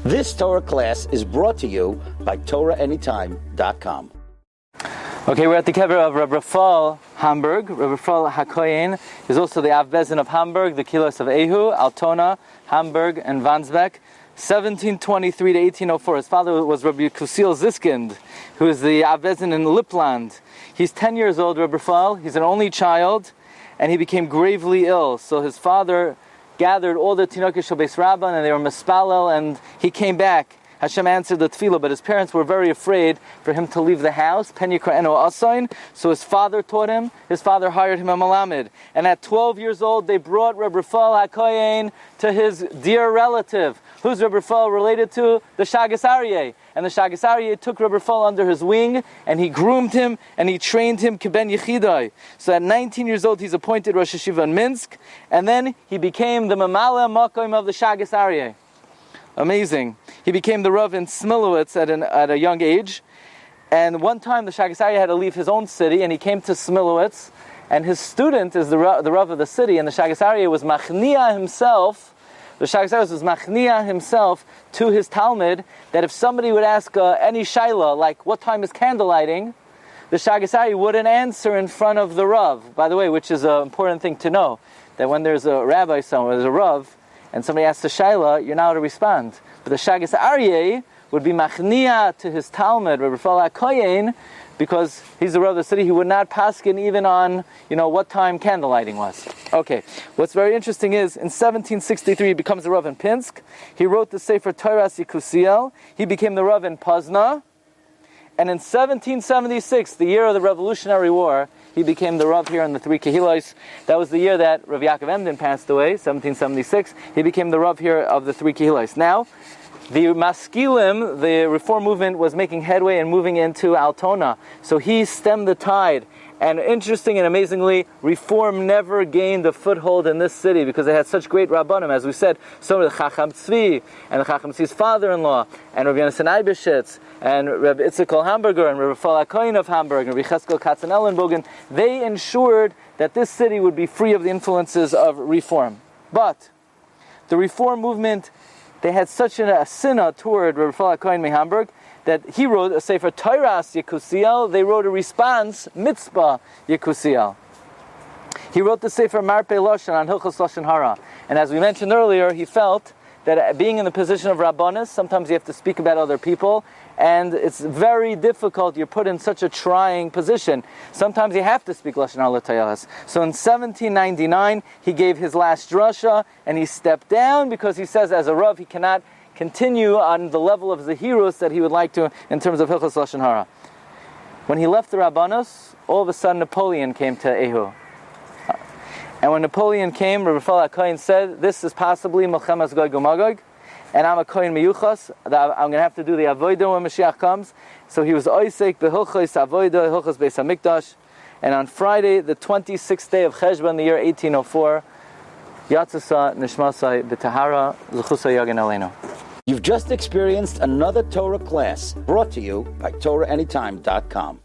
This Torah class is brought to you by TorahAnytime.com. Okay, we're at the Kever of Rabbi Refael, Hamburgh. Rabbi Refael Hakohen is also the Av Bezin of Hamburg, the Kilos of Ehu, Altona, Hamburgh, and Vansbeck. 1723 to 1804. His father was Rabbi Kusil Ziskind, who is the Av Bezin in Lipland. He's 10 years old, Rabbi Refael. He's an only child, and he became gravely ill. So his father gathered all the Tinokim Shel Beis Rabban, and they were Mispalel, and he came back. Hashem answered the tefillah, but his parents were very afraid for him to leave the house. Pen Yikra'enu Asayin. So his father taught him. His father hired him a malamed. And at 12 years old, they brought Rabbi Refael Hakohen to his dear relative. Who's Rabbi Refael related to? The Shagas Aryeh. And the Shagas Aryeh took Rabbi Refael under his wing, and he groomed him, and he trained him Keben Yechidai. So at 19 years old, he's appointed Rosh Hashiva in Minsk, and then he became the Mamala Makom of the Shagas Aryeh. Amazing. He became the Rav in Smilowitz at a young age. And one time the Shagas Aryeh had to leave his own city, and he came to Smilowitz, and his student is the Rav of the city, and the Shagas Aryeh was Machnia himself. The Shagas Aryeh was Machnia himself to his Talmud, that if somebody would ask any shaila, like what time is candlelighting, the Shagas Aryeh wouldn't answer in front of the Rav. By the way, which is an important thing to know, that when there's a rabbi somewhere, there's a Rav, and somebody asks a shaila, you're not allowed to respond. But the Shagas Aryeh would be machnia to his Talmud, Rabbi Refael Hakohen, because he's the Rav of the city. He would not paskin even on, what time candlelighting was. Okay, what's very interesting is, in 1763, he becomes the Rav in Pinsk. He wrote the Sefer Torah Sikusiel. He became the Rav in Pozna. And in 1776, the year of the Revolutionary War, he became the Rav here in the three Kehilos. That was the year that Rav Yaakov Emden passed away, 1776. He became the Rav here of the three Kehilos. Now, the Maskilim, the Reform movement, was making headway and moving into Altona. So he stemmed the tide. And interesting and amazingly, Reform never gained a foothold in this city because they had such great Rabbanim. As we said, so the Chacham Tzvi, and the Chacham Tzvi's father-in-law, and Rabbi Yonasan Eibeshitz, and Rabbi Itzchak Hamburgher, and Rabbi Refael Hakohen of Hamburg, and Rabbi Cheskel Katzenellenbogen, they ensured that this city would be free of the influences of Reform. But the Reform movement, they had such a sinna toward Rabbi Refael Hakohen in Hamburg, that he wrote a Sefer Torah Yekusiel, they wrote a response, Mitzvah Yekusiel. He wrote the Sefer Marpei Lashon on Hilchos Lashon Hara. And as we mentioned earlier, he felt that being in the position of Rabbanis, sometimes you have to speak about other people, and it's very difficult. You're put in such a trying position. Sometimes you have to speak Lashon Hara L'Tayahas. So in 1799, he gave his last drasha, and he stepped down because he says as a Rav, he cannot continue on the level of Zahirus that he would like to in terms of Hilchos Lashon Hara. When he left the Rabbanos, all of a sudden Napoleon came to Ehu. And when Napoleon came, Rabbi Refael Hakohen said, this is possibly Milchemas Gog u'Magog, and I'm a Kohen Miyuchas, I'm going to have to do the Avodah when Mashiach comes. So he was Oisek B'Hilchos Avodah, Hilchos Beis HaMikdash, and on Friday, the 26th day of Cheshvan, the year 1804, Yatzasa Nishmasai B'Tahara L'Chusa Yagen Aleinu. You've just experienced another Torah class brought to you by TorahAnytime.com.